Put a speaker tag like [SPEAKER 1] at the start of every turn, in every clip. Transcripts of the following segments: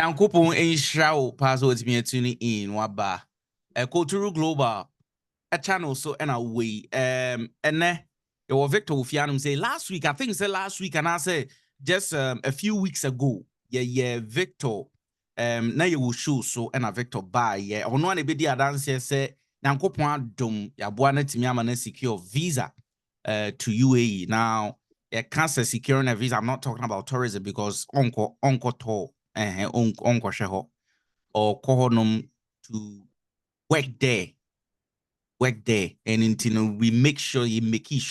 [SPEAKER 1] Now, coupon in show pass with me tuning in waba. A cultural global a channel so and away. And ne your Victor Fianum say last week, I think say last week, and I say just a few weeks ago. Yeah, Victor. Now you will show so and a Victor buy. Yeah, or no one be the dance say now coupon dom ya buana timiama secure visa to UAE. Now, a cancer securing a visa. I'm not talking about tourism because uncle to uncle sheho or kohonum to work there, and until we make sure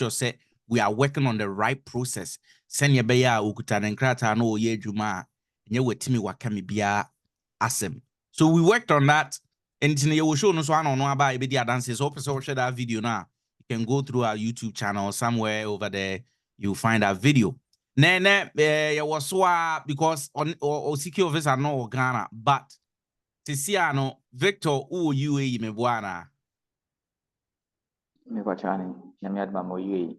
[SPEAKER 1] say we are working on the right process. Send your beya ukuta nenkrata no ye juma nye wetimi wakami biya asem. So we worked on that. And you will show no so I don't know about the dances. Hope so share that video now. You can go through our YouTube channel somewhere over there. You'll find that video. Nene, was so because on or secure visa no Ghana, but Tisiano Victor UAE me buana.
[SPEAKER 2] Me wachani, nyamiad mamo UAE.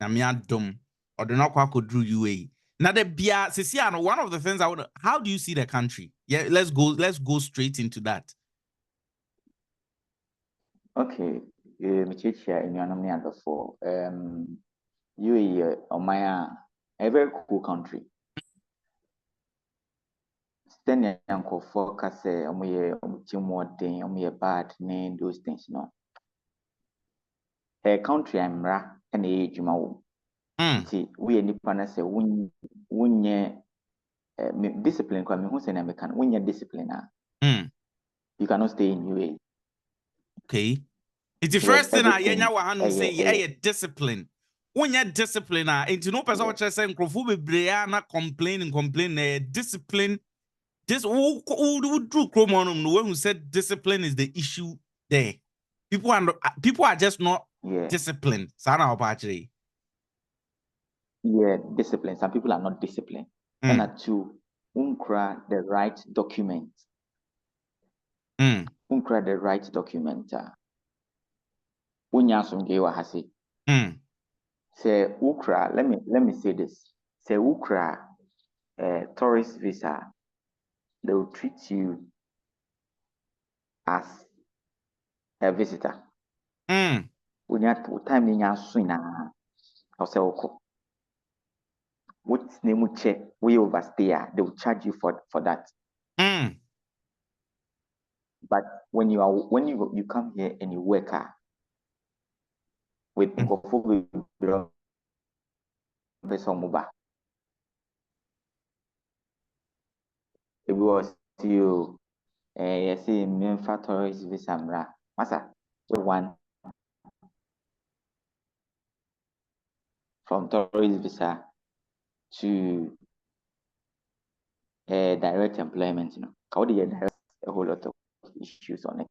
[SPEAKER 1] Nyamiad dum or do not quack drew UAE. Now the bia Tisiano, one of the things I would. How do you see the country? Yeah, let's go straight into that.
[SPEAKER 2] Okay, Michicha in your before. UAE, Omaya, a very cool country. Standing uncle for Casse, more thing, bad name, those things, no. A country I'm ra and age ma. See, we any partner say wunye discipline, who say I can win your discipline. You cannot stay in UAE.
[SPEAKER 1] Okay. It's the first thing I say, yeah, discipline. When you're discipline, and no person what say na complain, discipline. This who drew Chromonum, the one who said discipline is the issue there. People are just not disciplined. Sana opachiri.
[SPEAKER 2] Yeah, discipline. Some people are not disciplined. And to unkra the right document. Unkra the right document. Unyasum gewa hasi. Say ukra, let me say this. Say ukra tourist visa, they will treat you as a visitor. Unya time ninya swina. I'll say oko. What's name check we overstay, they will charge you for that. But when you come here and you work with it was you see me tourist visa masa one from tourist visa to direct employment, how do you direct a whole lot of issues on it?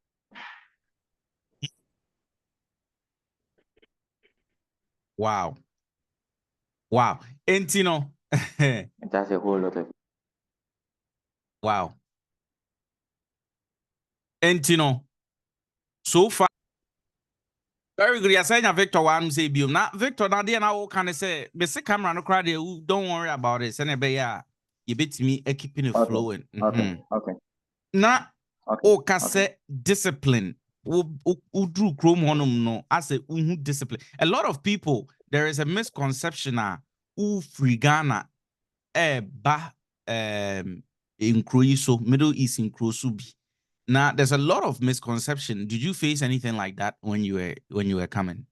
[SPEAKER 1] Wow. And
[SPEAKER 2] that's a whole lot of.
[SPEAKER 1] Wow. And so far. Very good. You're saying Victor one say biom. Now Victor, now there now can say, "Be see camera no crowd. Don't worry about it. Send be ya. You bet me keeping it flowing."
[SPEAKER 2] Okay.
[SPEAKER 1] Now, can say discipline. Who drew Chrome honum no? I say who discipline. A lot of people there is a misconception who free Ghana ba in Croatia, Middle East in Croatia. Now, there's a lot of misconception. Did you face anything like that when you were coming?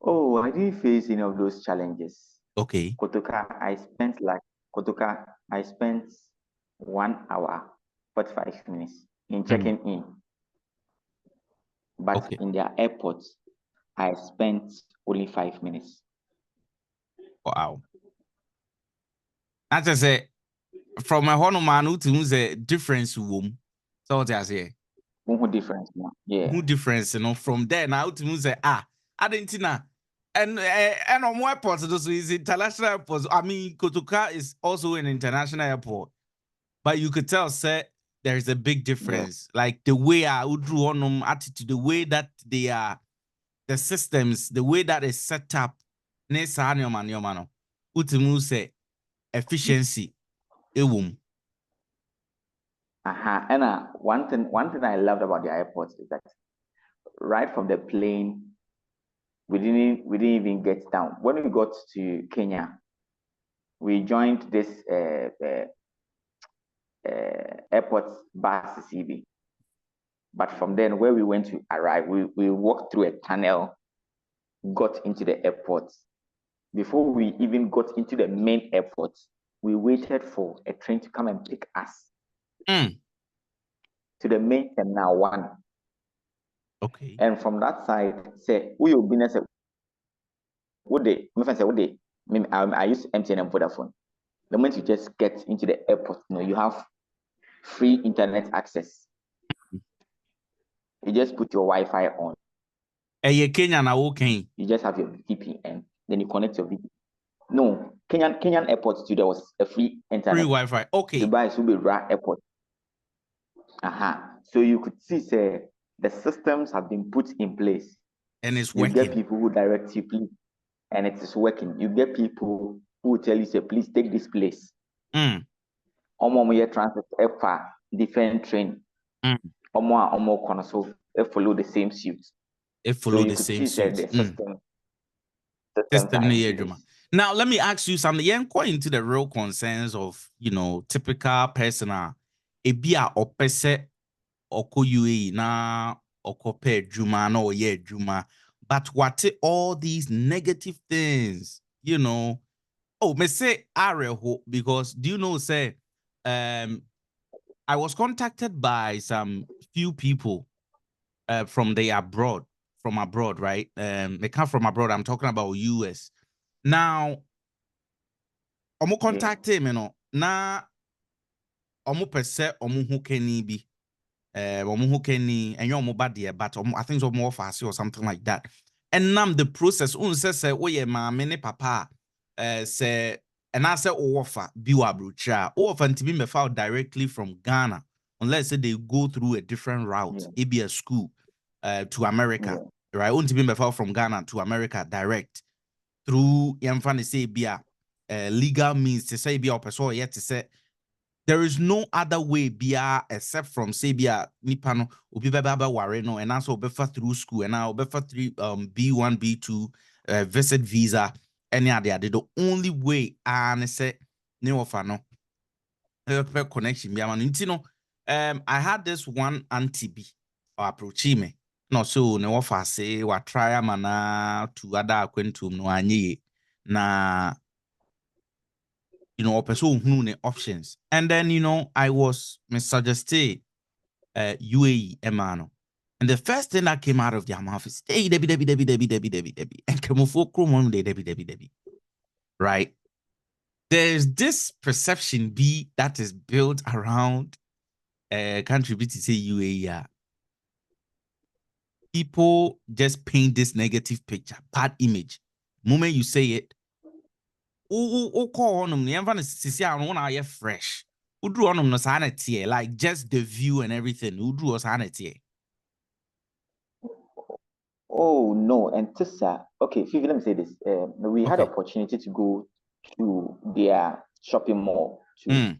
[SPEAKER 2] Oh, I didn't face any of those challenges.
[SPEAKER 1] Okay.
[SPEAKER 2] Kotoka, I spent 1 hour, 45 minutes in checking in. But in their airport, I spent only 5 minutes.
[SPEAKER 1] Wow. As I say, from a honor to the difference room. So what I say?
[SPEAKER 2] Who difference? Yeah.
[SPEAKER 1] Who difference? From there now to say Argentina. And on more airports, those is international airports. I mean, Kotoka is also an international airport, but you could tell, sir, there is a big difference. Yeah. Like the way I would do on attitude, the way that they are, the systems, the way that is set up. Utimu say efficiency. Ewum.
[SPEAKER 2] And one thing I loved about the airport is that right from the plane, we didn't even get down. When we got to Kenya, we joined this airport bus CB. But from then, where we went to arrive, we walked through a tunnel, got into the airport. Before we even got into the main airport, we waited for a train to come and pick us to the main terminal 1.
[SPEAKER 1] Okay.
[SPEAKER 2] And from that side, say, we will be next. What day? My friend said, what day? I use MTN and Vodafone. The moment you just get into the airport, you have free internet access. You just put your Wi-Fi on.
[SPEAKER 1] Kenya na okay.
[SPEAKER 2] You just have your VPN. Then you connect your VPN. No, Kenyan airport too, there was a free internet.
[SPEAKER 1] Free Wi-Fi. Okay.
[SPEAKER 2] Dubai Subira Airport. So you could see, say, the systems have been put in place.
[SPEAKER 1] And it's
[SPEAKER 2] you
[SPEAKER 1] working.
[SPEAKER 2] You get people who direct you, please, and it is working. You get people who will tell you, say, please take this place. Transit different train. They follow the same suit.
[SPEAKER 1] Follow the same suit. System. Now, let me ask you something. You're going into the real concerns of, typical personal. Ebia opese oko UAE na oko pe juma na oye juma. But what all these negative things, me say areho, because do you know, say, I was contacted by some few people from abroad, right? They come from abroad. I'm talking about US. Now, omo contact him, na omo pese omo hu keni bi. Omo hu keni enyo omo bad but I think it's omo offer or something like that. And now the process say oye ma ne papa say and I say offer biwa brucha offer ntimi me file directly from Ghana unless say they go through a different route, maybe a school to America, right? Ntimi me file from Ghana to America direct through yamfani say bia legal means to say bia person yet to say there is no other way bia except from say bia nipa no obi beba ware no and also obefa through school and now obefa through B1 B2 visit visa any other the only way and say ne offer no connection bia man no I had this one auntie bi or approach me no so ne offer say wa try mana to other acquaintum no anyi na person who the options. And then, I was suggested UAE Emano. And the first thing that came out of their mouth is, hey, Debbie. And Debbie. Right? There's this perception that is built around country to say UAE. People just paint this negative picture, bad image. The moment you say it, call on them, fresh. Udru on no sanity, like just the view and everything. Udru sanity.
[SPEAKER 2] Oh no, and Tessa, okay, Fifi, let me say this. We had opportunity to go to their shopping mall to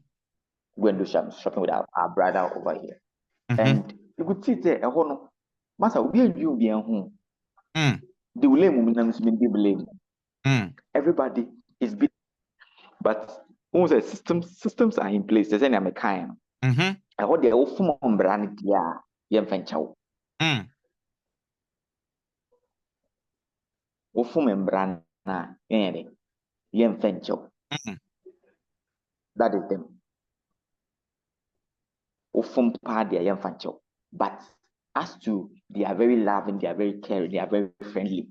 [SPEAKER 2] go and do shopping with our brother over here. And you could see there, Master, you be home. The will everybody is big, but systems are in place. There's any kind. I hold the old brand, yeah, venture. Brand, venture. That is them. But as to they are very loving, they are very caring, they are very friendly.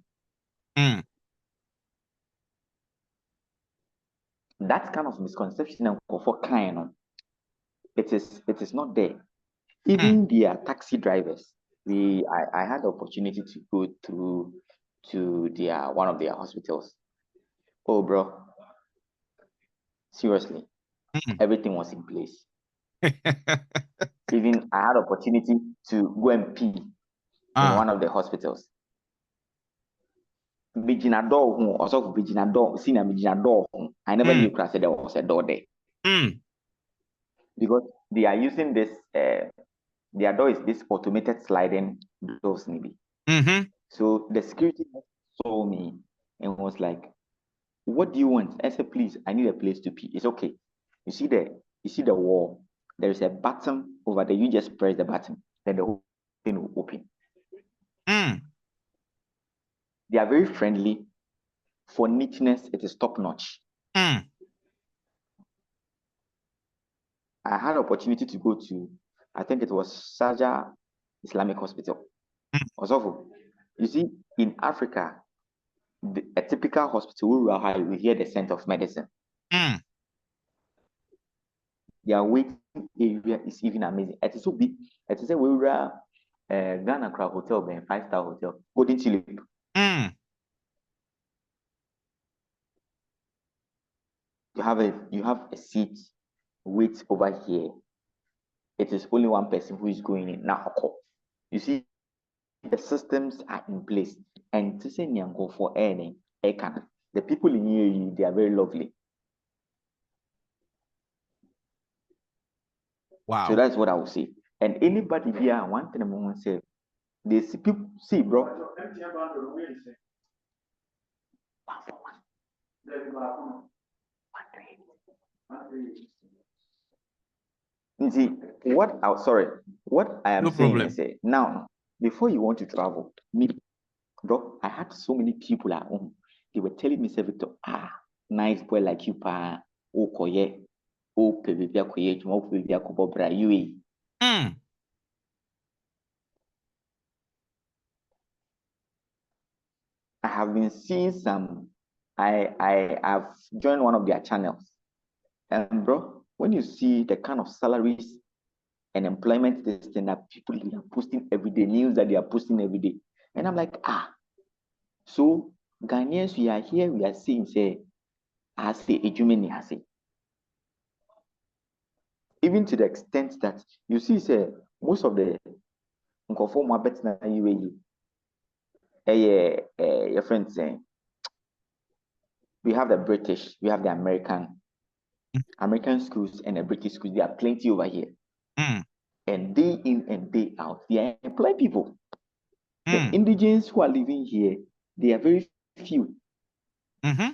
[SPEAKER 2] That kind of misconception for kind, it is not there. Even their taxi drivers, I had the opportunity to go through to one of their hospitals. Oh, bro, seriously, everything was in place. Even I had opportunity to go and pee in one of the hospitals. I never knew there was a door there. because they are using this. Their door is this automated sliding doors, maybe.
[SPEAKER 1] Mm-hmm.
[SPEAKER 2] So the security saw me and was like, "What do you want?" I said, "Please, I need a place to pee." It's okay. You see the wall. There is a button over there. You just press the button, then the whole thing will open.
[SPEAKER 1] Mm.
[SPEAKER 2] They are very friendly. For neatness, it is top notch.
[SPEAKER 1] Mm.
[SPEAKER 2] I had opportunity to go to, I think it was Sharjah Islamic Hospital.
[SPEAKER 1] Mm.
[SPEAKER 2] Also, you see, in Africa, a typical hospital we hear the scent of medicine.
[SPEAKER 1] Mm.
[SPEAKER 2] Their waiting area is even amazing. It is so big. It is a we were Ghana Crown Hotel, 5-star hotel, Golden Tulip.
[SPEAKER 1] Mm.
[SPEAKER 2] You have a seat, wait over here. It is only one person who is going in now. You see, the systems are in place, and to say Nyango for any, the people in UAE, they are very lovely.
[SPEAKER 1] Wow.
[SPEAKER 2] So that's what I would say. And anybody here, one thing I'm going to say, they see people, see, bro. See, what I am
[SPEAKER 1] No
[SPEAKER 2] saying
[SPEAKER 1] problem.
[SPEAKER 2] is now, before you want to travel, me, bro, I had so many people at home. They were telling me, say, Victor, nice boy like you, pa, oh, koye, oh, pebibia koye, oh, pebibia kobobra, UAE.
[SPEAKER 1] Mm.
[SPEAKER 2] I have been seeing some. I have joined one of their channels, and bro, when you see the kind of salaries and employment this thing that people are posting every day, news that they are posting every day, and I'm like, so Ghanaians, we are here, we are seeing say, I say, Ejumeni, I say, even to the extent that you see, say, most of the Nkofo Mwabet na UAE, your friends saying, we have the British, we have the American schools and the British schools. There are plenty over here.
[SPEAKER 1] Mm.
[SPEAKER 2] And day in and day out, they employ people. The
[SPEAKER 1] Mm.
[SPEAKER 2] indigents who are living here, they are very few.
[SPEAKER 1] Mm-hmm.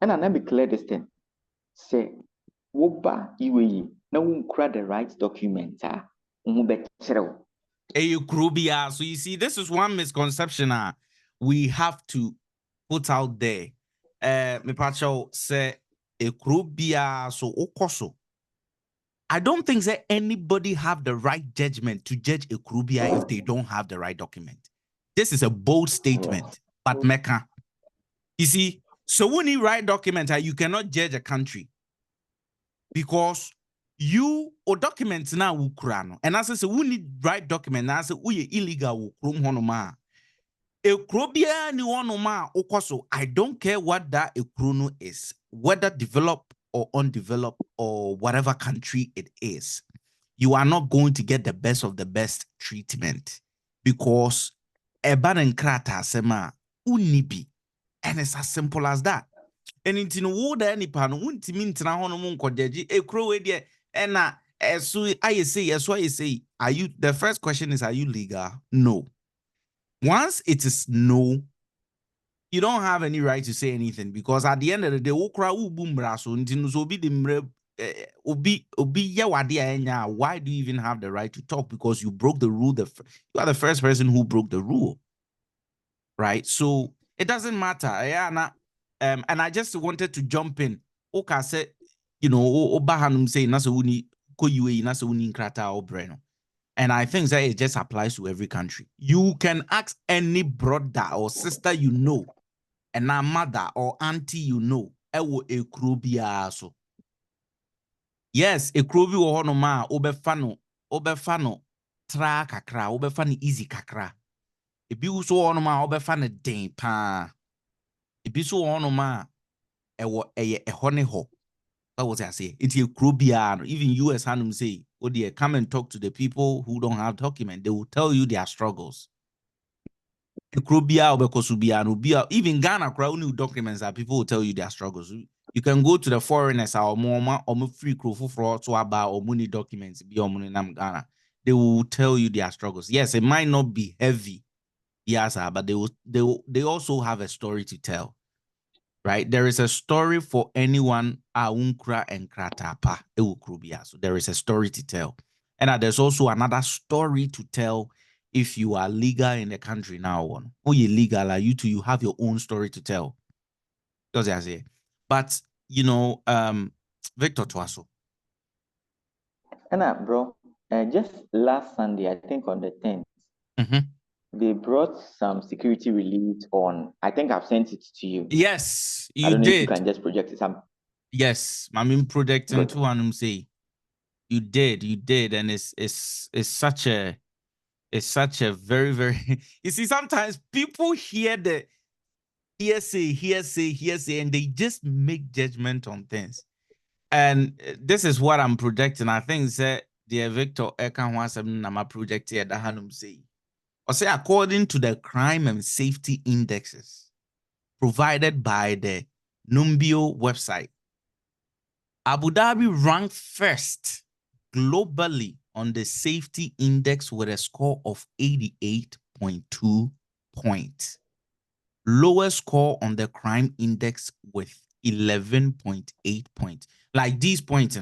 [SPEAKER 2] And I never clear this thing. Say, Woba UAE, now we create the right document.
[SPEAKER 1] Krubia. So you see, this is one misconception we have to put out there. Me pacho say Krubia so okoso. I don't think that anybody have the right judgment to judge a Krubia if they don't have the right document. This is a bold statement, but Mecca. You see, so when you write document, you cannot judge a country because you or documents now ukrano. And as I say, we need right document. Now I say we illegal honoma. A krobia ni honoma okoso. I don't care what that ekrono is, whether developed or undeveloped or whatever country it is. You are not going to get the best of the best treatment because a ban krata sema unibi. And it's as simple as that. And in wo da nipa no wontimi ntena ho no mo nkodeji ekro we de na eso I say are you the first question is, are you legal? No. Once it is no, you don't have any right to say anything because at the end of the day wo kra wo bu mra so ntino so obi de mra obi ye wade anya. Why do you even have the right to talk? Because you broke the rule. You are the first person who broke the rule, right? So it doesn't matter. And I just wanted to jump in. Okay, say, Obahanum say nasa uni ko UAE nasa uni krata or breno. And I think that it just applies to every country. You can ask any brother or sister you know, and a mother or auntie you know, ewo ekrobia so. Yes, ekrobi wo hono ma obefano tra kakra, obefano easy kakra. Ebi so hono ma obefano den pa. Ebi so hono ma ewo ehone ho. That was I say. It's a krobia. Even US Hanum say, oh dear, come and talk to the people who don't have document. They will tell you their struggles. Krobia, even Ghana crowd new documents that people will tell you their struggles. You can go to the foreigners or more free crew for to about or money documents be on Ghana. They will tell you their struggles. Yes, it might not be heavy, yes, but they also have a story to tell. Right? There is a story for anyone unkra and kratapa. So there is a story to tell. And there's also another story to tell if you are legal in the country now. Or you legal, you too, you have your own story to tell. Because I say, but you know, Victor Tuaso.
[SPEAKER 2] And bro, just last Sunday, I think on the 10th, they brought some security relief on. I think I've sent it to you.
[SPEAKER 1] Yes, you
[SPEAKER 2] I don't know
[SPEAKER 1] did.
[SPEAKER 2] if you can just project it.
[SPEAKER 1] Yes, I mean projecting to one say you did, and it's such a very, very you see, sometimes people hear the hearsay, and they just make judgment on things. And this is what I'm projecting. I think that the Victor Ekan Wasam Nama project here that Hanum say. Or say according to the crime and safety indexes provided by the Numbio website, Abu Dhabi ranked first globally on the safety index with a score of 88.2 points. Lowest score on the crime index with 11.8 points. Like these points,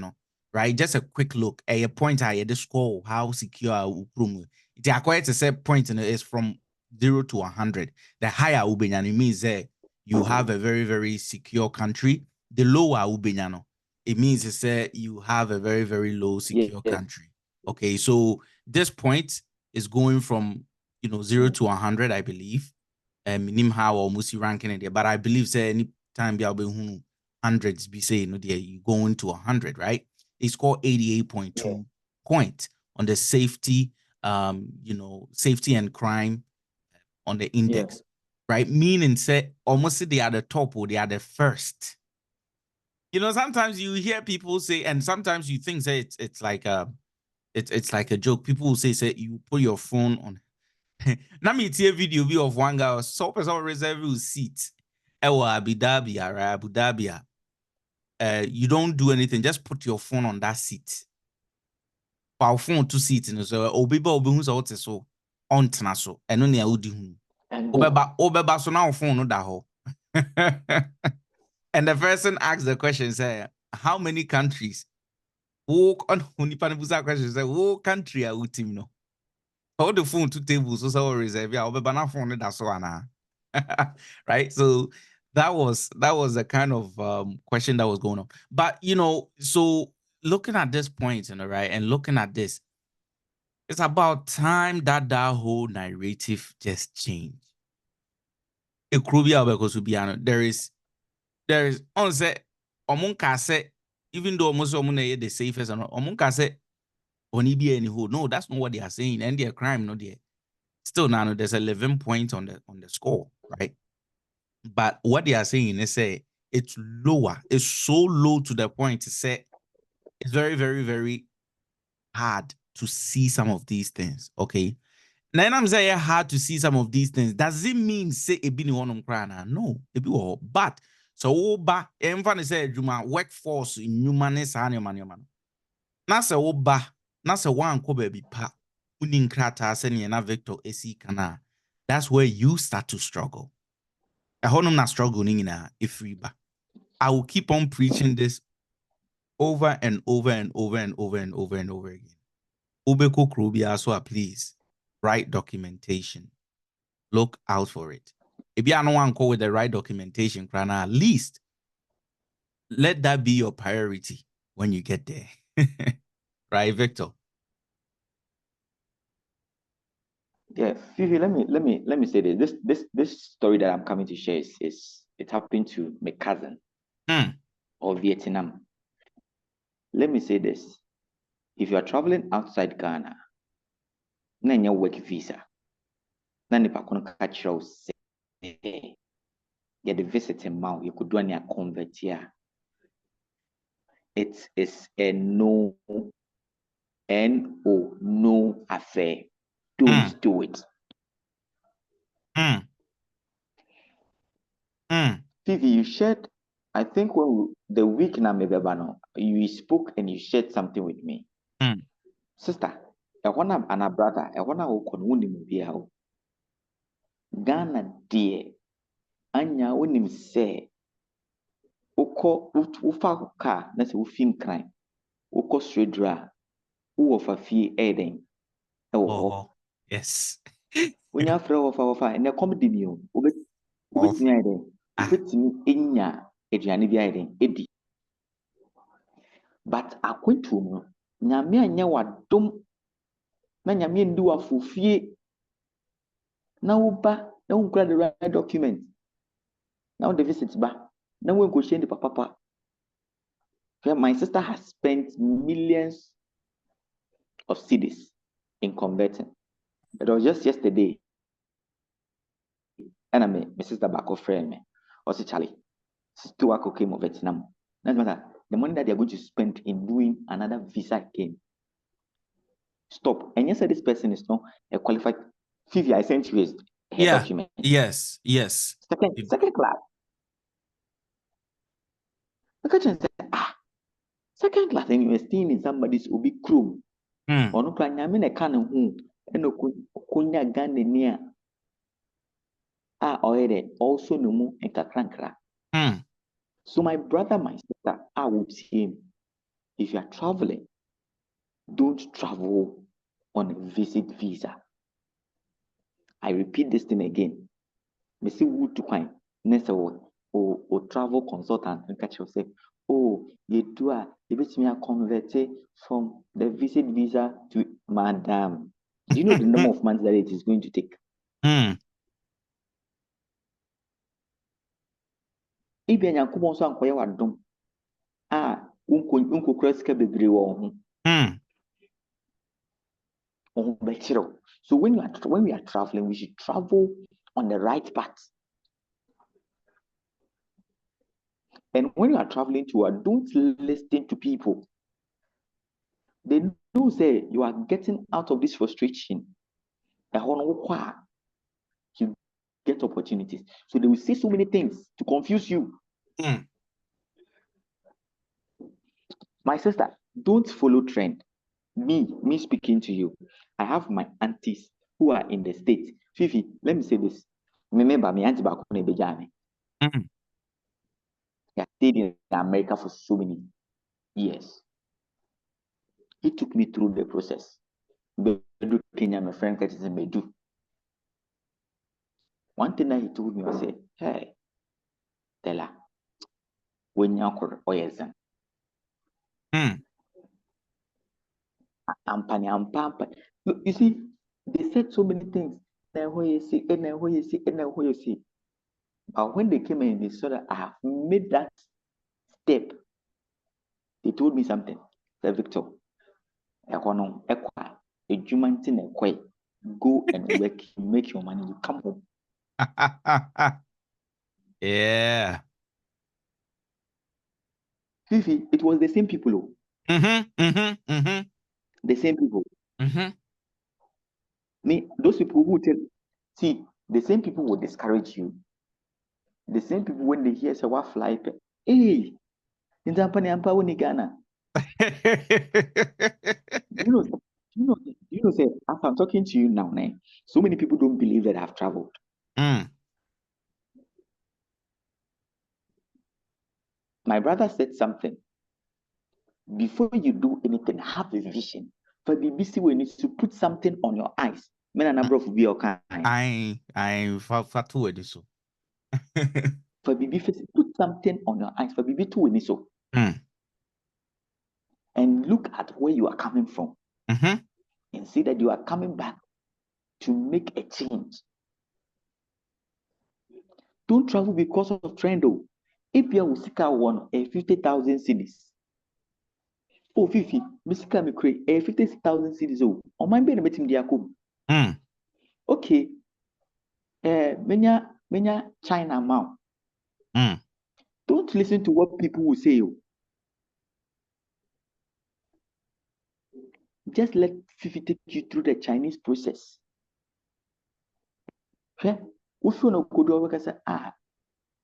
[SPEAKER 1] right? Just a quick look. A point I the score, how secure room. The acquired to say point is from 0 to 100. The higher ubenyano means that you have a very, very secure country. The lower ubenyano, it means to say you have a very, very low secure country. Okay, so this point is going from 0 to 100, I believe. Minim how or musi ranking there, but I believe say any time be able hundreds be say you go into 100, right? They score 88.2 points on the safety, safety and crime on the index, right? Meaning say almost they are the top or they are the first. Sometimes you hear people say, and sometimes you think say it's like it's like a joke. People will say you put your phone on. Now me see a video of one guy so person reserve a seat. Abu Dhabi, right? Abu Dhabi. You don't do anything, just put your phone on that seat. Our phone to seat in so obiba who's out so on so and only udi obeba so now phone no da ho. And the person asked the question, say, how many countries? Walk on question, say, what country are we team no? Hold the phone to tables, so reserve. Yeah, but now phone that's one. Right. So that was the kind of question that was going on. But so looking at this point, right, and looking at this, it's about time that whole narrative just changed. It could be because there is on say omunka say even though almost the safest and omunka say only be any who no, that's not what they are saying, and their crime no there. Still now there's 11 points on the score, right? But what they are saying is say it's lower. It's so low to the point to say it's very, very, very hard to see some of these things. Okay. Now I'm saying hard to see some of these things. Does it mean say it be one crana? No, it be all. But so oba emfa say juma workforce in humanist man. Na say oba, na say one ko baby pa. Unin krata send na Victor AC kana. That's where you start to struggle. I hold not struggling in a ifriba. I will keep on preaching this over and over and over and over and over and over again. Ubeko Krubia, so please write documentation. Look out for it. If you are no one call with the right documentation, at least let that be your priority when you get there. Right, Victor?
[SPEAKER 2] Yeah, Fifi, let me say this. This story that I'm coming to share is it happened to my cousin of Vietnam. Let me say this. If you are traveling outside Ghana, na your work visa, na nipa kono ka kyerɛ wo sɛ yɛde visit ma wo, you could do any convert here. It is a no affair. Don't do it. Vivi, you shared I think the week na mebebano, you spoke and you shared something with me. Sister, and a brother, I wanna who be out. Ghana dear, anya wonim say, Oko ufa car, na se ufin crime, Oko straight dra, who of a fee aiding. Oh,
[SPEAKER 1] yes.
[SPEAKER 2] when you afraid of and a comedy meal, ubit me aiding, ubit me in ya, Adriani be aiding, Eddie. But I quit to nyame anya wadom na nyame ndu afofie na woba na wonkura the right document now the visit ba na wonko share the papa. My sister has spent millions of cedis in converting. It was just yesterday and my sister back of friend me also Charlie still came of Vietnam. That's matter the money that they're going to spend in doing another visa again. Stop. And you said this person is not a qualified. Fifi, I sent you her document.
[SPEAKER 1] Yes.
[SPEAKER 2] Second class. The question said, second class and you are staying in somebody's ubi crew. Or no plan, I mean, a can who and no kunya gande near. Already also no more and kakrankra. So my brother, my sister, I would say him. If you are traveling, don't travel on a visit visa. I repeat this thing again. Me see who to find next or travel consultant and catch yourself. Oh, you do you bet me convert from the visit visa to madam. Do you know the number of months that it is going to take? If you are so ankoye wadom unko kreska bebre wo ho. So when we are traveling, we should travel on the right path. And when you are traveling don't listen to people. They know say you are getting out of this frustration. You get opportunities. So they will say so many things to confuse you. My sister, don't follow trend. Me speaking to you. I have my aunties who are in the States. Fifi, let me say this. Remember, my auntie back on the He stayed in America for so many years. He took me through the process. Kenya, my friend, Medu. One thing that he told me was, hey, Tella, when you're oyezan. You see, they said so many things. But when they came in, they saw that I have made that step. They told me something. Say, Victor, go and work, make your money, you come home.
[SPEAKER 1] Yeah.
[SPEAKER 2] Fifi, it was the same people. The same people. Those people who the same people will discourage you. The same people when they hear say what fly, hey, in Zampa when Ghana. You know, say, as I'm talking to you now, so many people don't believe that I've traveled. My brother said something. Before you do anything, have a vision. For the BC, we need to put something on your eyes. Men a number of be your kind.
[SPEAKER 1] I fatu ediso.
[SPEAKER 2] For BB, put something on your eyes. For BB, too, so. And look at where you are coming from. And see that you are coming back to make a change. Don't travel because of trend. If you are one 50,000 cities. Oh, Fifi, Mr. me create 50,000 cities. Oh, on my bed, meeting the okay. Menya China mouth. Don't listen to what people will say. Just let Fifi take you through the Chinese process. Okay? If you know, could say,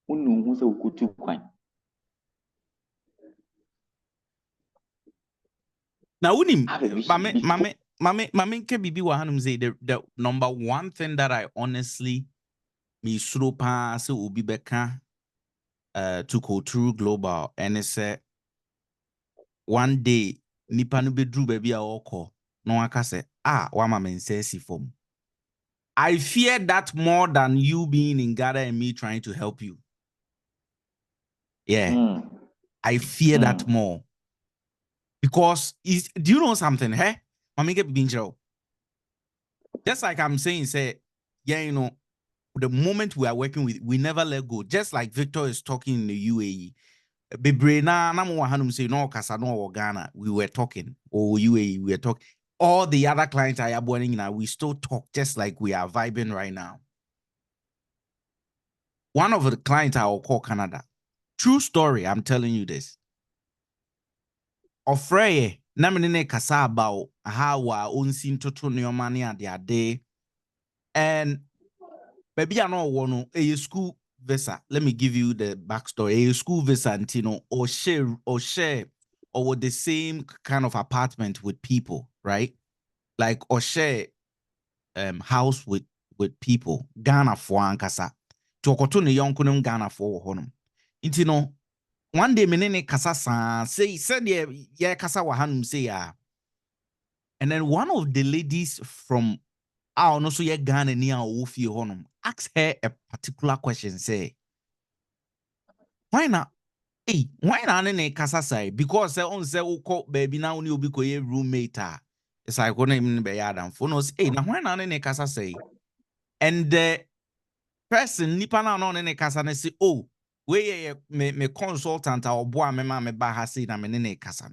[SPEAKER 2] who say,
[SPEAKER 1] Now, unim,
[SPEAKER 2] have a vision
[SPEAKER 1] mame, ke bibi wa hanum say the number one thing that I honestly me slow pass ubi beka to go through global and say one day nipa no bedru baby a okọ no aka say wama me nsesi form. I fear that more than you being in Ghana and me trying to help you. Yeah. I fear that more. Because do you know something? Hey? Mami get binjo. Just like I'm saying, say, yeah, you know, the moment we are working with, we never let go. Just like Victor is talking in the UAE. Bebre na mo hanum say no kasa no Ghana. We were talking. Or UAE, we were talking. All the other clients I are now, we still talk just like we are vibing right now. One of the clients I will call Canada. True story, I'm telling you this. Ofreye, na me ne kasa about how unsin toto nneoma ne ade. And baby I know one a school visa. Let me give you the backstory. A school visa antino or with the same kind of apartment with people, right? Like or share house with people. Ghana for ankasa. To okoto ne yonko Ghana for honum. Intino one day menene kasa say said yeah kasa wahanum say ya. And then one of the ladies from our no so yeah Ghana near Ofi honum asked her a particular question, say, why not? Hey, why not nene kasa say? Because say on say uko baby now ni obi ko ye roommate. It's like one name be adam for no say, hey, now why not nene kasa say? And the person nipa na no nene kasa na say, oh, we me consultant or boy me ma me ba ha say na me nene kasa.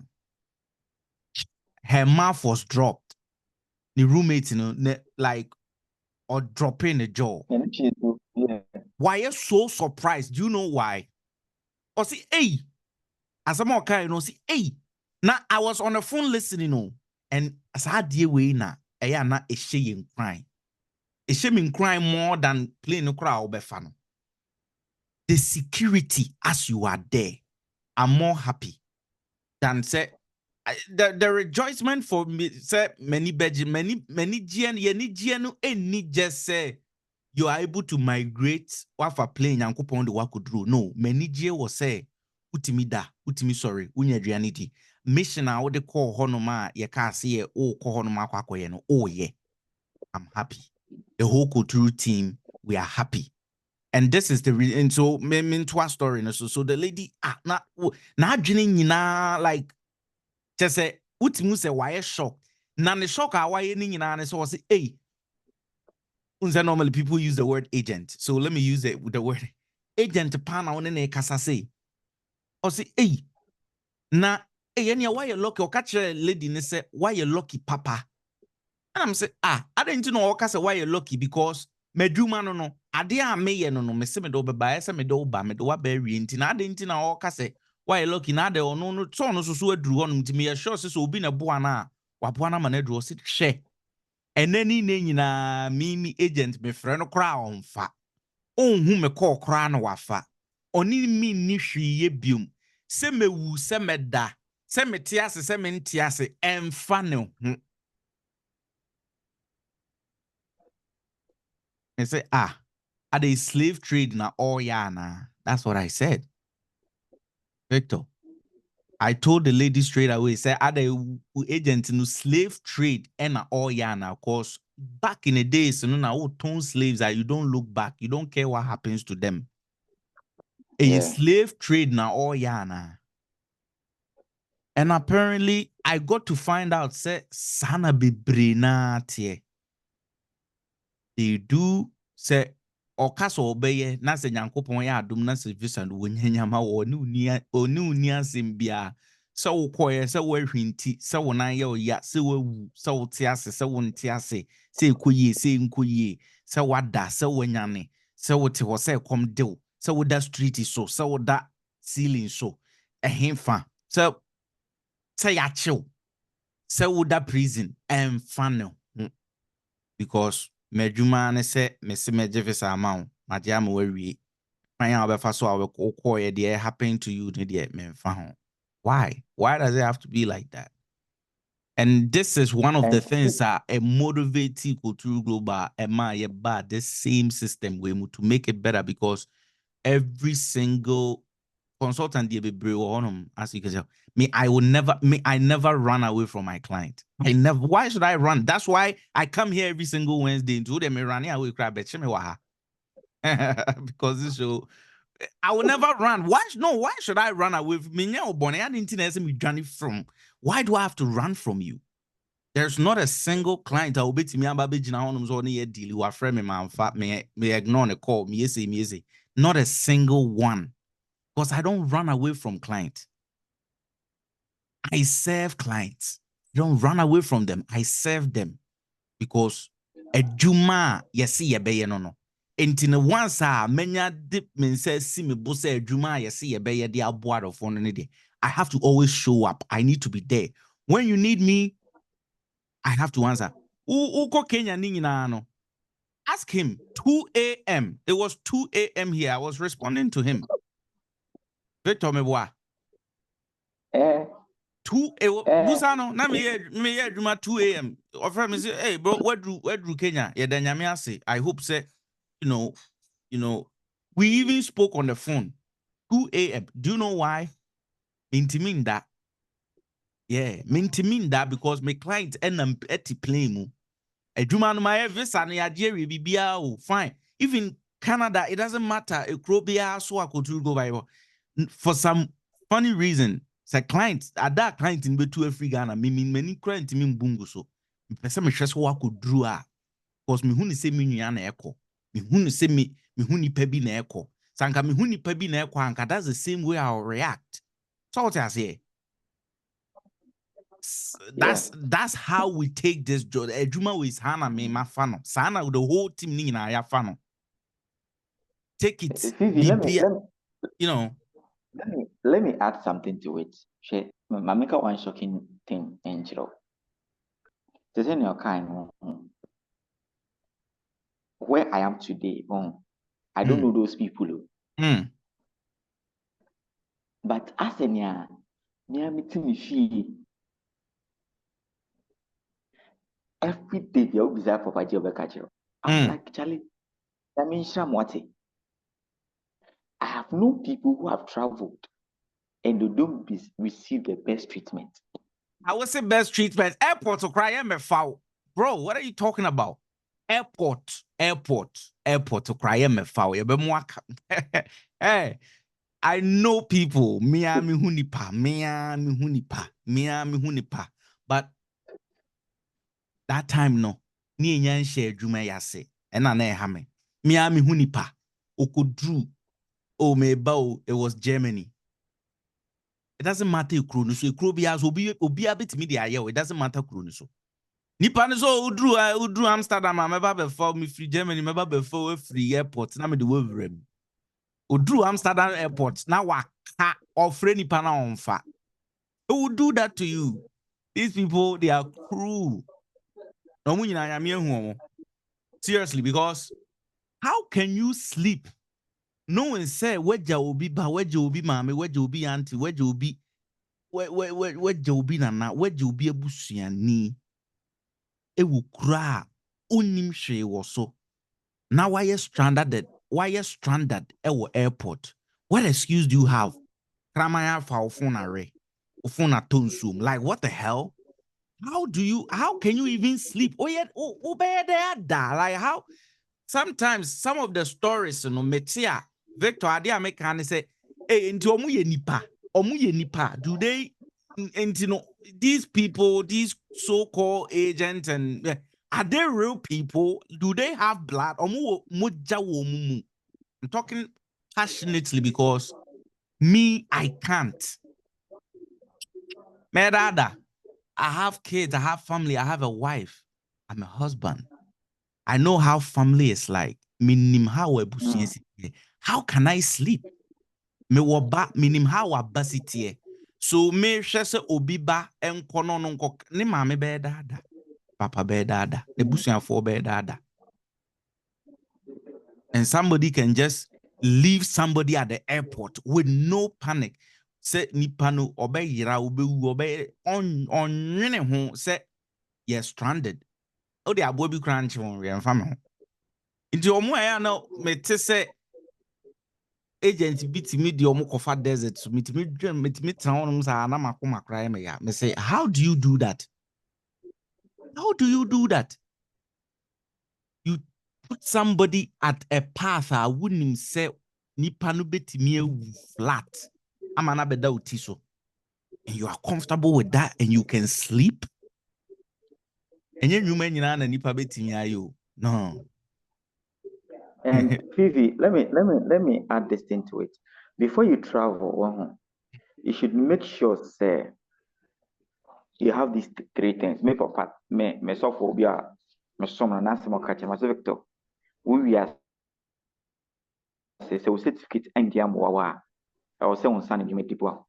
[SPEAKER 1] Her mouth was dropped. The roommate, you know, like or dropping the jaw.
[SPEAKER 2] Yeah.
[SPEAKER 1] Why are you so surprised? Do you know why? Or see, hey, as I'm okay, you know, see, hey. Now I was on the phone listening, you know, and as I deal with na, I am not a shame crying. A shame crying more than playing a crowd be fan. The security as you are there, I'm more happy than say the rejoicement for me say many GN any just say you are able to migrate wafa plane yankopon de wakodro. No, many G was say utimi sorry unya aduaniti mission a wode call honoma ye ka se ye o call honoma akwakoye no oh yeah, I'm happy. The whole cultural team, we are happy. And this is the reason. And so me to a story so the lady na adwene nyina like just say utimu say why shock na ne shock a why ni nyina ne so say hey. Normally people use the word agent. So let me use it with the word agent pana on ne kasa say. Or say, hey, na why you lucky or catch a lady and say, why you lucky, papa? And I'm say, I didn't know why you lucky because meduma no. Adia me no me se me do ba se me do ba me do bury nti na didn't know say why you lucky na de no so no so adru on ntimi sure so obi na boa na wa boa na ma na adru so hwe. And then nyina mimi agent me frɛ no kra onfa onhu me call kra na wafa oni mi ni hwiye biom se mewu se meda se mete ase se mente ase emfa ne ho. I say are they slave trade na all yana? That's what I said. Victor, I told the lady straight away, say, are they agent no slave trade and all yana? Of course, back in the days, you know, now tone slaves are you don't look back, you don't care what happens to them. A slave trade na all yana. And apparently, I got to find out, say, sana bibrina tie. They do say ọkasa ọbẹyẹ na sẹ nyankopɔn yɛ adom na sɛ visa no wɔnya nyama wɔ ɔne uni asɛm biara sɛ wokɔɛ sɛ woahwi nti sɛ wo nan yɛ ɔya sɛ woawu sɛ wote ase sɛ wonte ase sɛ ɛkɔ yie sɛ ɛnkɔ yie sɛ wada sɛ woanyane sɛ wote hɔ sɛ ɛkɔm dew sɛ woda street so sɛ woda ceiling so ɛhefa sɛ yɛakyew sɛ woda prison ɛmfa ne ho because medjuma ne se me se meje visa amount madia ma wawie kwan a obefa so a call ye happen to you ne de me mfa ho. Why does it have to be like that? And this is one of the
[SPEAKER 2] And
[SPEAKER 1] things that a motivating cultural global the same system we to make it better, because every single consultant as you can tell me, I never run away from my client. Why should I run? That's why I come here every single Wednesday into them running away because this show I will never run. Why should I run away from me? From why do I have to run from you? There's not a single client I will be to me about deal with friend me man me ignore the call me say. Not a single one. Because I don't run away from clients. I serve clients. I don't run away from them. I serve them. Because adwuma yesi yebeye no. Enti ne once menya dip men say see me bo say adwuma yesi yebeye de aboa of one ne de. I have to always show up. I need to be there. When you need me, I have to answer. Uko Kenya ni nyina no. Ask him 2 a.m. It was 2 a.m. here. I was responding to him. Victor Meboa. 2 Busano, na me 2 a.m. Offer me say, hey bro, where do Kenya? Yeah, then I say, I hope say, you know, we even spoke on the phone. 2 a.m. Do you know why? Mean that. Yeah, mean that because my client and eti play mu. Ejuma no my visa na Nigeria bibia o fine. Even Canada, it doesn't matter. A crobia so I could go by for some funny reason. Say clients, at that client in betu free Ghana, many client in bungu so. Person me hwese wa kodru a because me hu ni se me nua na ekọ. Me hu ni se me hu ni pa bi na ekọ. Sanka me hu ni pa bi na ekọ anka that's the same way I'll react. So what I say? That's how we take this job. Ejuma with Hana me ma fano. Sana the whole team ni na ya fano. Take it.
[SPEAKER 2] Fifi, let me add something to it. I make one shocking thing, Angelo. There's in your kind where I am today. I don't know those people. But as a near meeting me fee every day they will be there for Pajio. I'm like, Charlie, I mean Shamwati. I have known people who have traveled and they don't receive the best treatment.
[SPEAKER 1] I would say best treatment. Airport to cry foul. Bro, what are you talking about? Airport to cry foul. Hey, I know people. Miami hunipa. But that time no. Ni enyan share juma yase. Ena na ehame. Miami hunipa. Okodru. Oh me bao. It was Germany. It doesn't matter so obi abit media yeah, it doesn't matter so. Nipa no so udru Amsterdam meba before me free Germany meba before free airport na me the way udru Amsterdam airport na waka ofre nipa na onfa. Who will do that to you? These people, they are cruel. Seriously, because how can you sleep? No one say where will be mommy, where will be auntie, where will be nana, where will be abusuani. E will cry. Unim she was so. Now why you stranded? Why you stranded at airport? What excuse do you have? Kramaya for phone array. Phone tonsum. Like what the hell? How can you even sleep? Oh yeah, like how sometimes some of the stories, metia Victor Adia make can say, hey, into omuye nipa. Do they these people, these so-called agents, and are they real people? Do they have blood? I'm talking passionately because me, I can't. Medada, I have kids, I have family, I have a wife, I'm a husband. I know how family is like. How can I sleep? Me woba minim how abasitie. So me hwese obi ba enko no nko ne maame be dada. Papa be dada. Ne busuafo be dada. And somebody can just leave somebody at the airport with no panic. se nipa no obe yira obewu obe onwene ho se you're stranded. O de abo bi kran che won we mfa me ho. Nti omo ya na mete se agent bitimi de omo kofa desert so mitimi tran wonum sa na makoma kra me ya. Me say how do you do that? How do you do that? You put somebody at a path I wouldn't say nipa no betimi flat. Amana beda uti so. And you are comfortable with that and you can sleep. And you nyina na nipa betimi ayo. No.
[SPEAKER 2] And Vivi, let me add this thing to it. Before you travel, you should make sure, say, you have these three things. Me papa, me sophobia, me somna nasi mo kache, me Victor. We are say certificate and diamoa. I was saying on Sunday you make people.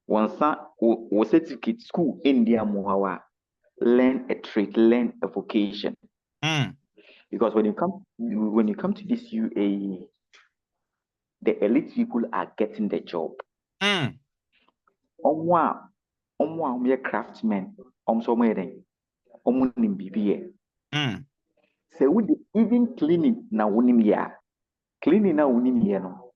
[SPEAKER 2] One son was certificate school in diamoa. Learn a trade, learn a vocation. Because when you come to this UAE, the elite people are getting the job. Omwa craftsmen, nim bibi. So we even cleaning na wunim ya. Cleaning na wunim ya no.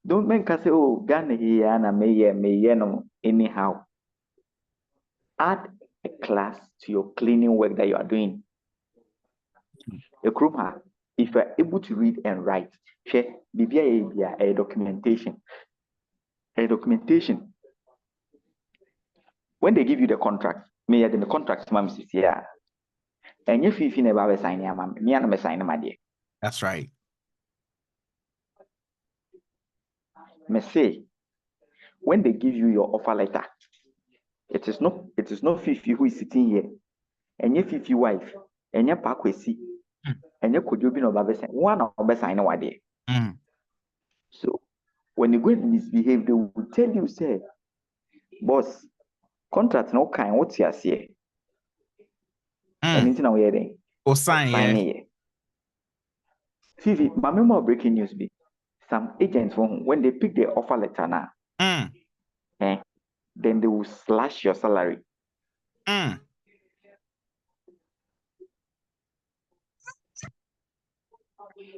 [SPEAKER 2] Don't make us say, oh, Ghana here na me no anyhow. Add a class to your cleaning work that you are doing. If you are able to read and write, share a documentation. A documentation. When they give you the contract, me the contract, ma'am, yeah. And if you never sign, me and sign my dear.
[SPEAKER 1] That's right.
[SPEAKER 2] Me say, when they give you your offer letter, it is not Fifi who is sitting here, and your Fifi wife, and your pakwesi, and your could you be no baby one of best I know idea. So when you go and misbehave, they will tell you, say, boss, contract no kind, what's your say? Anything now here then?
[SPEAKER 1] Or sign
[SPEAKER 2] here. Fifi, my memo breaking news be some agents when they pick their offer letter now, then they will slash your salary.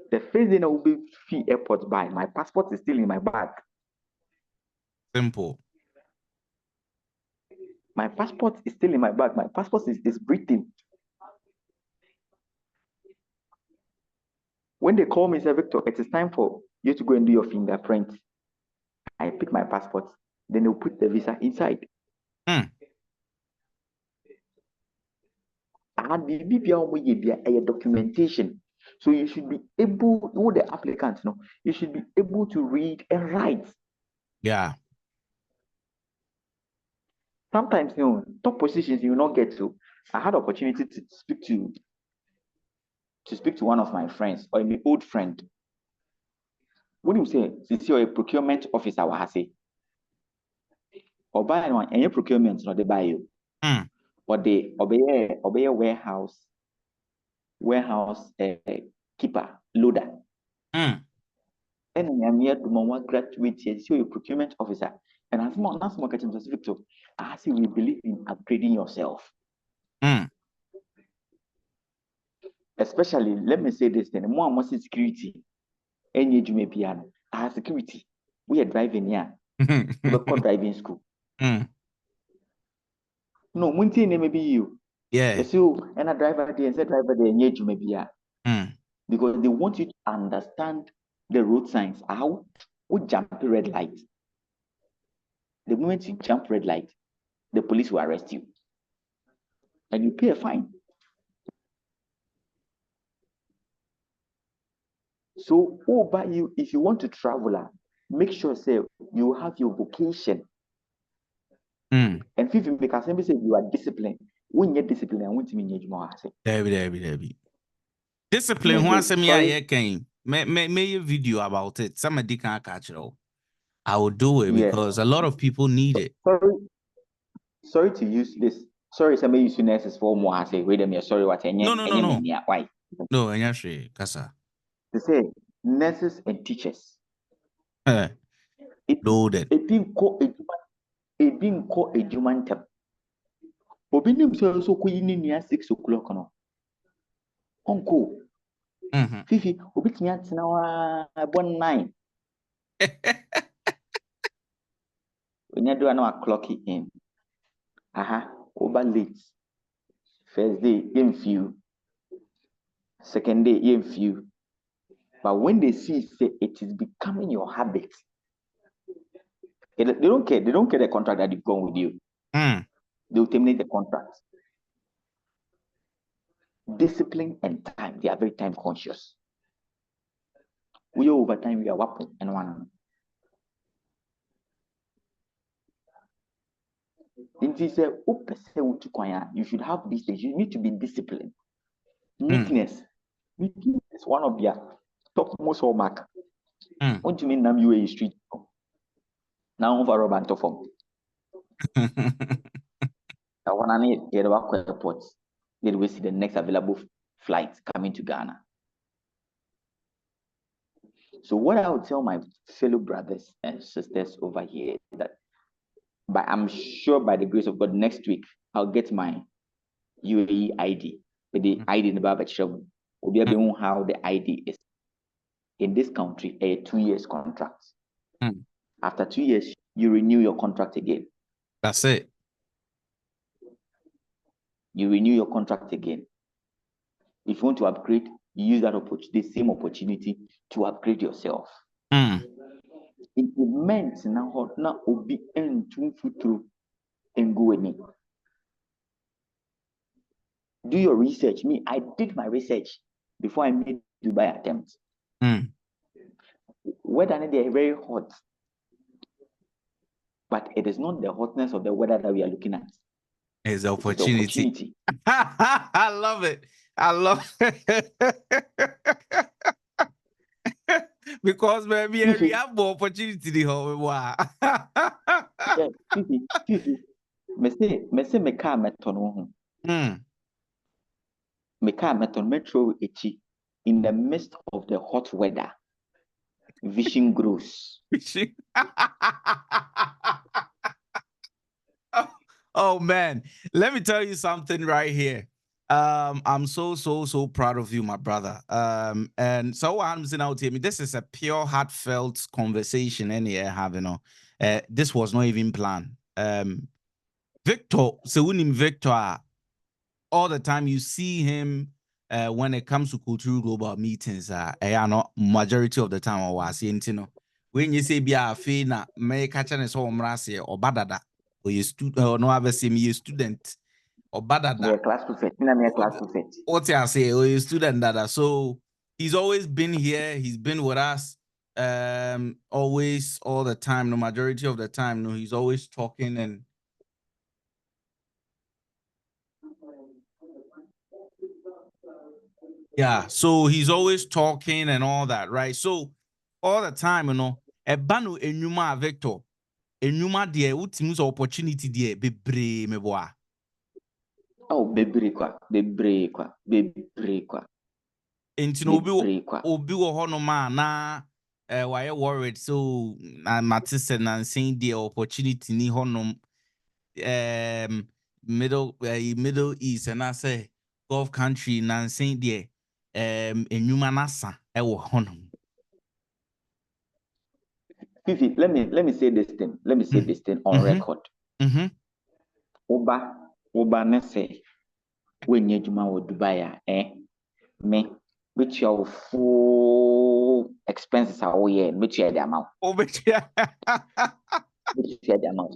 [SPEAKER 2] The first thing I will be free airport by my passport is still in my bag.
[SPEAKER 1] Simple.
[SPEAKER 2] My passport is still in my bag. My passport is breathing. When they call me, say, Victor, it is time for you to go and do your fingerprint. I pick my passport. Then they'll put the visa inside. I had the documentation. So you should be able, all the applicants, you should be able to read and write.
[SPEAKER 1] Yeah.
[SPEAKER 2] Sometimes, top positions you will not get to. I had opportunity to speak to one of my friends or an old friend. What do you say? Since you're a procurement officer, what I say? Or buy one, any procurement, not they buy you. Or they obey warehouse keeper, loader. And I'm here to one graduate here, so you're a procurement officer. And as more catching Victor, I say we believe in upgrading yourself. Especially, let me say this thing, more and more security. Any you may be security. We are driving here. We call driving school. No, Munti may be you.
[SPEAKER 1] Yeah.
[SPEAKER 2] So, and a driver there, and a driver there, and you may be because they want you to understand the road signs. How would jump the red light? The moment you jump red light, the police will arrest you, and you pay a fine. So, by you, if you want to travel, make sure say you have your vocation. And if you make a say you are disciplined, when you're disciplined, I want to mean more.
[SPEAKER 1] Debbie. Discipline. Once I came, make a video about it. Somebody can't catch it all. I will do it because a lot of people need it.
[SPEAKER 2] Sorry to use this. Sorry, some use nurses for more. I say, wait a minute. Sorry, what?
[SPEAKER 1] No.
[SPEAKER 2] Why?
[SPEAKER 1] No, and actually, Kasa.
[SPEAKER 2] They say nurses and teachers.
[SPEAKER 1] Loaded.
[SPEAKER 2] A being called a human term. Obinim so ko 6 o'clock no. Uncle. Fifi, obitumi atena wa 9. When you do an clock in. Over late. First day, in few. Second day, in few. But when they see say it is becoming your habit, they don't care. They don't care the contract that they've gone with you. They will terminate the contract. Discipline and time. They are very time conscious. We are over time. We are weapon and one. You should have these things. You need to be disciplined. Meekness. Meekness is one of their topmost hallmark. What do you mean? UAE street. Now over Robert Tofom. I want to need the airport. Then we see the next available flight coming to Ghana. So what I would tell my fellow brothers and sisters over here is that, but I'm sure by the grace of God, next week I'll get my UAE ID. The ID in the Bible will be able how the ID is in this country. A 2 years contract. After 2 years, you renew your contract again.
[SPEAKER 1] That's it.
[SPEAKER 2] You renew your contract again. If you want to upgrade, you use that opportunity, the same opportunity to upgrade yourself. It meant now obi and through and go in. Do your research. Me, I did my research before I made Dubai attempt. Weather they are very hot, but it is not the hotness of the weather that we are looking at.
[SPEAKER 1] It's the opportunity. I love it. I love it. Because maybe we have more opportunity.
[SPEAKER 2] Me say me car meton me car meton metro echi in the midst of the hot weather. Vision grows.
[SPEAKER 1] Oh man, let me tell you something right here. I'm so proud of you, my brother. And so I'm saying out here, this is a pure heartfelt conversation any having. This was not even planned. Victor, so we name Victor all the time. You see him when it comes to cultural global meetings. Not majority of the time I was seeing, when you say be a fee may catch an so or badada. Or you student or no ever see me a student or badada.
[SPEAKER 2] Yeah, class prefect. Class prefect.
[SPEAKER 1] What I say, or you student dada. So he's always been here. He's been with us. Always, all the time. No majority of the time. No, he's always talking and. Yeah, so he's always talking and all that, right? So all the time, ebanu enuma Victor. Enuma die ultimus opportunity die bebre meboa.
[SPEAKER 2] Oh, bebre kwa.
[SPEAKER 1] Enti no obi wo hono ma na why worried so na matise na nsin die opportunity ni hono Middle East and I say Gulf country na nsin die enuma nasa wo hono.
[SPEAKER 2] Fifi, let me say this thing. Let me say this thing on record. Oba ne say when you juma wo Dubai me which your full expenses are all year, which you the amount.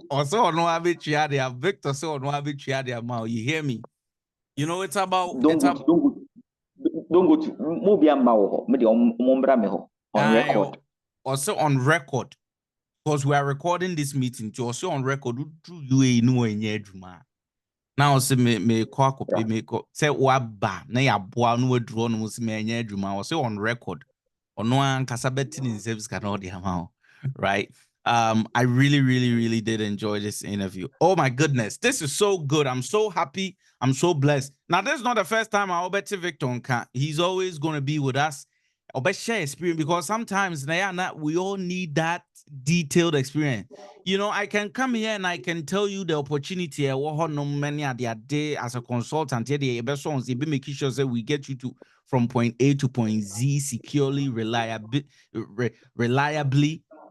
[SPEAKER 1] Also, no habitude they have Victor, so no habitude they amount. You hear me? You know, it's about
[SPEAKER 2] don't go to movie on record.
[SPEAKER 1] Also on record. Because we are recording this meeting, to also on record through UAE no enye adwuma. Now say me call copy me say waba na ya boa no aduro no say me enye adwuma. Also on record. Ono an kasa beti ni service can all the amount, right? I really did enjoy this interview. Oh my goodness, this is so good. I'm so happy. I'm so blessed. Now, this is not the first time I'll bet Victor. He's always going to be with us. or share experience, because sometimes we all need that detailed experience. You know, I can come here and I can tell you the opportunity many are their day as a consultant here, the best ones, be making sure that we get you to from point A to point Z securely, reliably,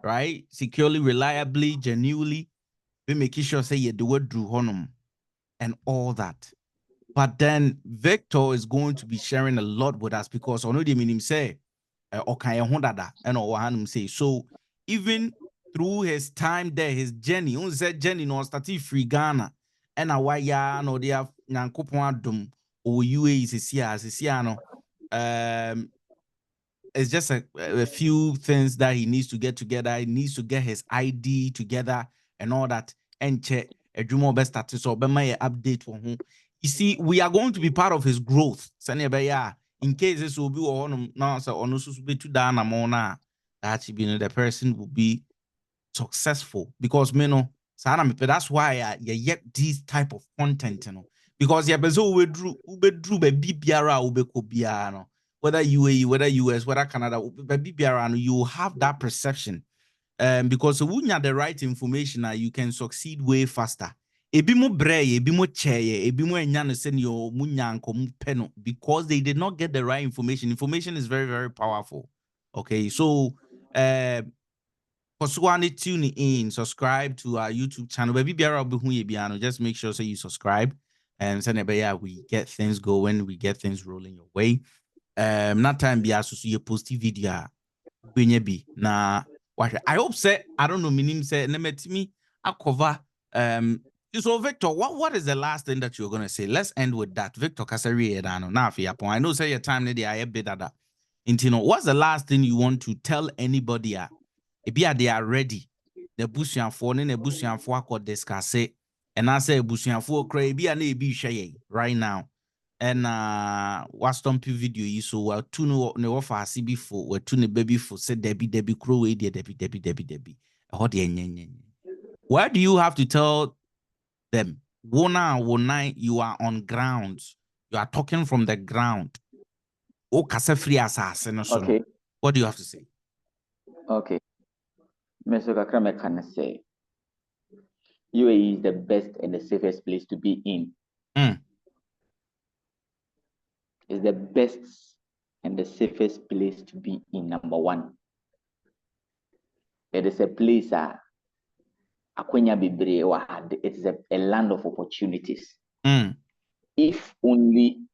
[SPEAKER 1] right? Securely, reliably, genuinely, be making sure say you do it through honum and all that. But then Victor is going to be sharing a lot with us, because I know the meaning say okay, and or say so. Even through his time there, his journey, on said journey no started free Ghana, and a why no they have nyankopon adom or UAE is no. It's just a few things that he needs to get together. He needs to get his ID together and all that. And check a dream best status or my update for him. You see, we are going to be part of his growth. In case this will be on now, so on be to down amona that the person will be successful, because that's why you get this type of content, because whether UAE, whether US, whether Canada, you have that perception. Because when you have the right information, you can succeed way faster. Because they did not get the right information. Information is very, very powerful. Okay, so tune in, subscribe to our YouTube channel. Just make sure you subscribe, and we get things going, we get things rolling your way. Not time be so you post video bi na I hope say I don't know meaning say me I cover so Victor, what is the last thing that you're gonna say? Let's end with that. Victor Kasari Edano. Now I know say your time I a bit that. What's the last thing you want to tell anybody? If they are ready, the busianfo ne the busianfo akọ discuss, and I say busianfo cry be na ebi hwe right now. And what's stumpy video you so well to no offer see before we to ne baby for said Debbie crow way Debbie. Why do you have to tell them? Wona, you are on ground. You are talking from the ground. Oh, kasa free assassin.
[SPEAKER 2] Okay.
[SPEAKER 1] What do you have to say?
[SPEAKER 2] Okay. Mr. Kakra can say UAE is the best and the safest place to be in. It's the best and the safest place to be in, number one. It is a place it is a land of opportunities. If only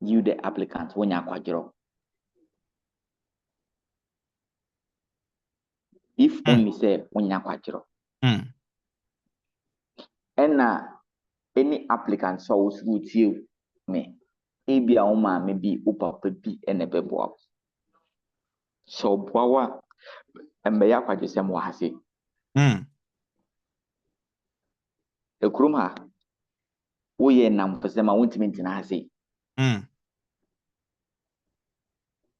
[SPEAKER 2] you, the applicant, when you if only say when you and any applicant so with you me maybe a woman maybe upa bi and a bebo so boa and be akwadwesem wa hase ekrum ha wo ye nam pese ma wontimi ntina hase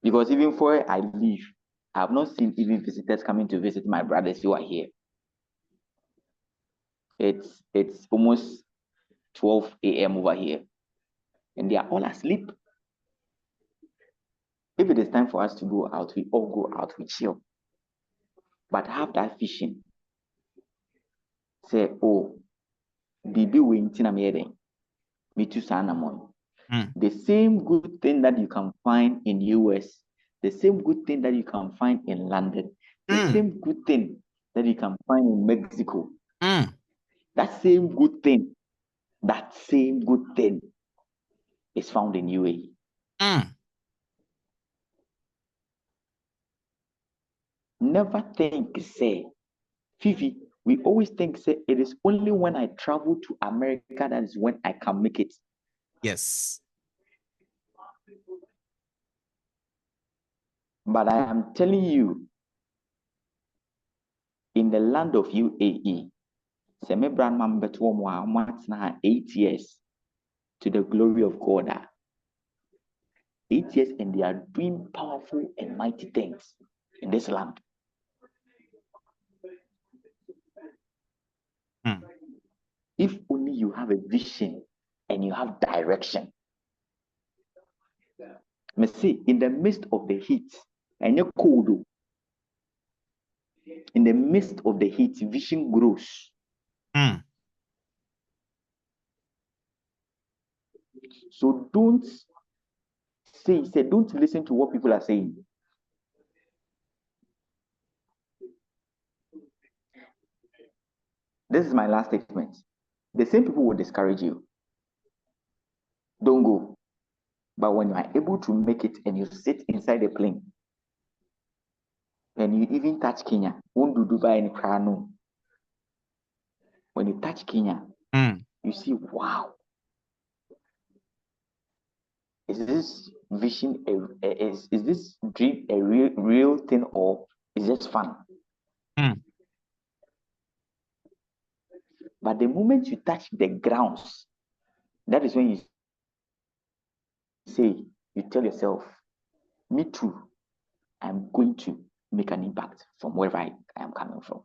[SPEAKER 2] because even before I leave, I have not seen even visitors coming to visit my brothers who are here. It's almost 12 a.m. over here, and they are all asleep. If it is time for us to go out, we all go out, we chill. But have that vision. Say, oh, Bibi wintina me too sanamon. The same good thing that you can find in US, the same good thing that you can find in London, the same good thing that you can find in Mexico. That same good thing is found in UAE. Never think, say, Fifi, we always think, say, it is only when I travel to America that is when I can make it.
[SPEAKER 1] Yes.
[SPEAKER 2] But I am telling you, in the land of UAE, 8 years to the glory of God. 8 years, and they are doing powerful and mighty things in this land. If only you have a vision and you have direction. See, in the midst of the heat, And you're cold. In the midst of the heat, vision grows. So don't don't listen to what people are saying. This is my last statement. The same people will discourage you. Don't go. But when you are able to make it and you sit inside the plane and you even touch Kenya, won't do Dubai and Krano. When you touch Kenya, you see, wow. Is this vision is this dream a real thing, or is just fun? But the moment you touch the grounds, that is when you tell yourself, me too, I'm going to make an impact from wherever I am coming from.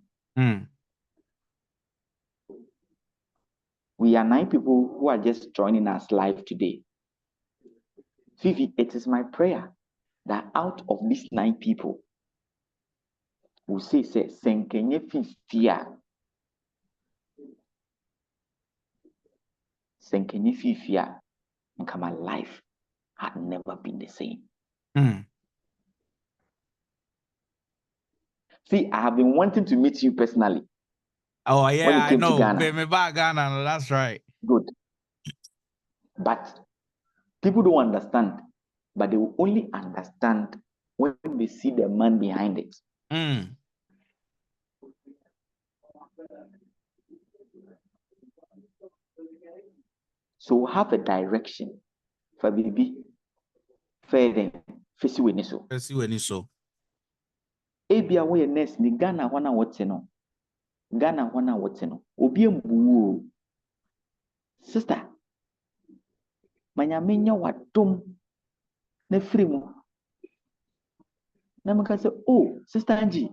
[SPEAKER 2] We are 9 people who are just joining us live today. Vivi, it is my prayer that out of these 9 people, will say, Senkenye Fifia. Senkenye Fifia. And my life had never been the same. See, I have been wanting to meet you personally.
[SPEAKER 1] Oh, yeah,
[SPEAKER 2] when you came
[SPEAKER 1] I know.
[SPEAKER 2] to Ghana.
[SPEAKER 1] Ghana, that's right.
[SPEAKER 2] Good. But people don't understand. But they will only understand when they see the man behind it. So have a direction for baby. Further, face you so.
[SPEAKER 1] Face you so.
[SPEAKER 2] Ebia we next ni Ghana wana wote no. Ghana wana wote no. Obi mbuo. Sister. Manyamenya wadom na free mu. Na maka say, oh, Sister Angie.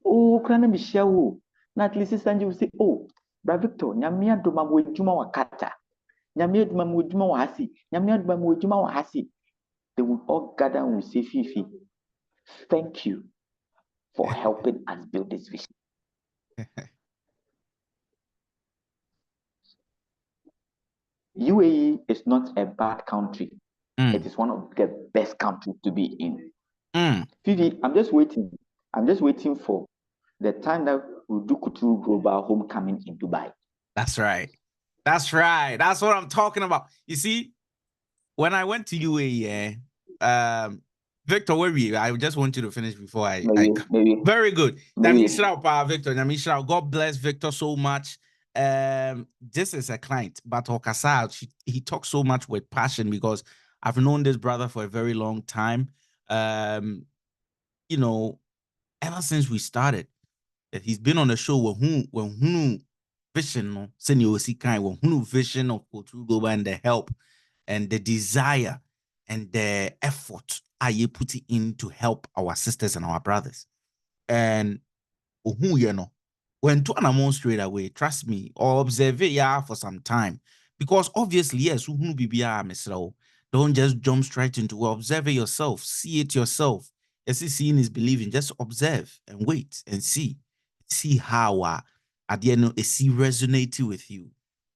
[SPEAKER 2] Oh, krana mishia wo. Na at least Sister Angie will say, oh, Bra Victor, nyamia doma mo ejuma wakata. Nyamia doma mo ejuma wa hasi. Nyamia doma mo ejuma wa hasi. They will all gather and will say, Fifi, thank you for helping us build this vision. UAE is not a bad country. It is one of the best countries to be in. Fifi, I'm just waiting. I'm just waiting for the time that we'll do Couture Global Homecoming in Dubai.
[SPEAKER 1] That's right. That's right. That's what I'm talking about. You see, when I went to UAE, Victor, where were you? I just want you to finish before
[SPEAKER 2] maybe.
[SPEAKER 1] Very good. Victor. God bless Victor so much. This is a client, but Okasa, he talks so much with passion because I've known this brother for a very long time. You know, ever since we started, he's been on the show when vision, senior kind, when vision of Culture Global and the help and the desire and the effort I put in to help our sisters and our brothers. And you know, when to an straight away, trust me, or observe it for some time. Because obviously, yes, don't just jump straight into it. Observe it yourself, see it yourself. As seeing is believing, just observe and wait and see how at the end it resonated with you.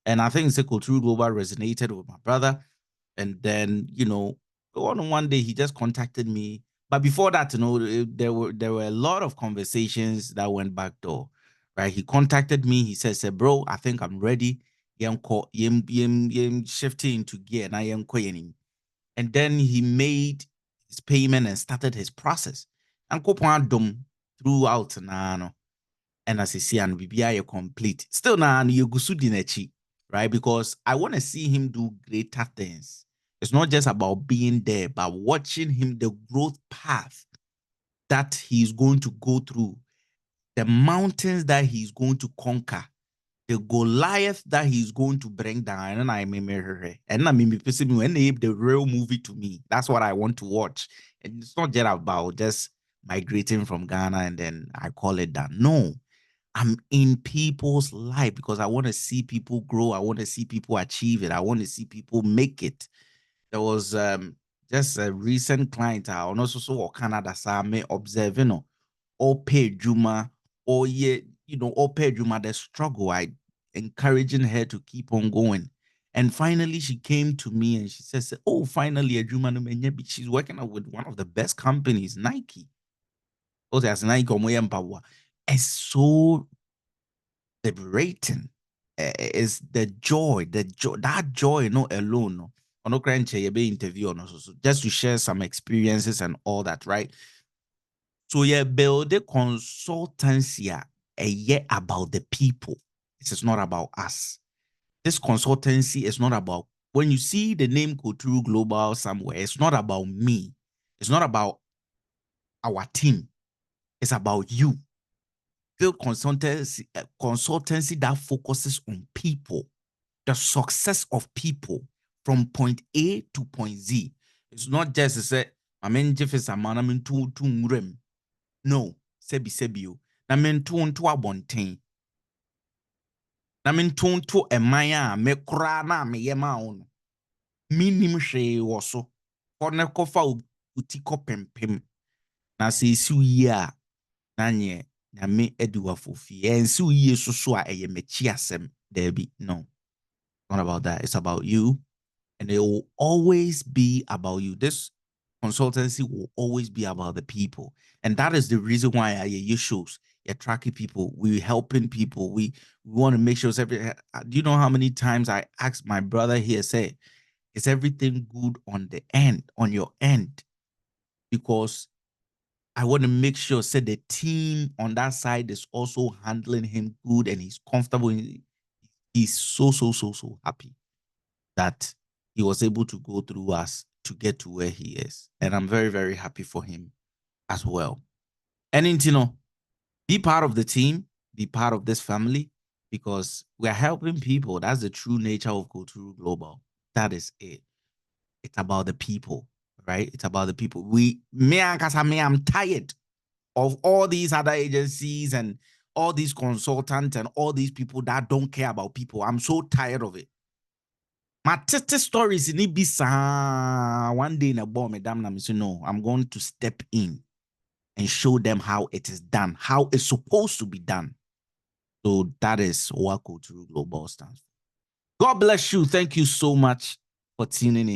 [SPEAKER 1] And I think Culture Global resonated with my brother. And then, you know, one day he just contacted me. But before that, you know, there were a lot of conversations that went backdoor, right? He contacted me. He said, bro, I think I'm ready. Shifting into gear. And then he made his payment and started his process. And throughout and as I see and BBI complete. Still now you go right? Because I want to see him do greater things. It's not just about being there, but watching him, the growth path that he's going to go through, the mountains that he's going to conquer, the Goliath that he's going to bring down. And I remember, and I mean, the real movie to me. That's what I want to watch. And it's not just about just migrating from Ghana and then I call it that. No, I'm in people's life because I want to see people grow. I want to see people achieve it. I want to see people make it. There was just a recent client, I also saw Canada, so me observe, you know, all pay Juma, all year, you know, all pay Juma, the struggle, I encouraging her to keep on going. And finally, she came to me and she says, oh, finally, a Juma, she's working out with one of the best companies, Nike. Oh, there's Nike, it's so liberating. Is the joy, that joy, no alone, no. No be interview, no, so just to share some experiences and all that, right? So yeah, build the consultancy a year about the people. This is not about us. This consultancy is not about, when you see the name Couture Global somewhere, it's not about me. It's not about our team. It's about you. Build consultancy that focuses on people, the success of people from point A to point Z. It's not just to say, I mean, Jefferson, man, I'm into rem. No, sebi. Na men to abonten. Na men to emaya me kura na me yema on. Minim hwe wo so. Kone kofa utiko pempem. Na se isi yi a na nye na me eduwa fofi. Ensi yi so a eye mechi asem. Debi, no. Not about that. It's about you. And it will always be about you. This consultancy will always be about the people. And that is the reason why you shows. You're tracking people. We're helping people. We want to make sure it's every. Do you know how many times I asked my brother here, say, is everything good on the end, on your end? Because I want to make sure, say, the team on that side is also handling him good and he's comfortable. He's so happy that he was able to go through us to get to where he is. And I'm very, very happy for him as well. And, you know, be part of the team, be part of this family, because we're helping people. That's the true nature of Couture Global. That is it. It's about the people, right? It's about the people. I'm tired of all these other agencies and all these consultants and all these people that don't care about people. I'm so tired of it. My tete stories in Ibisa. One day in a bomb, madam, na say no, I'm going to step in and show them how it is done, how it's supposed to be done. So that is what Couture Global stands for. God bless you. Thank you so much for tuning in.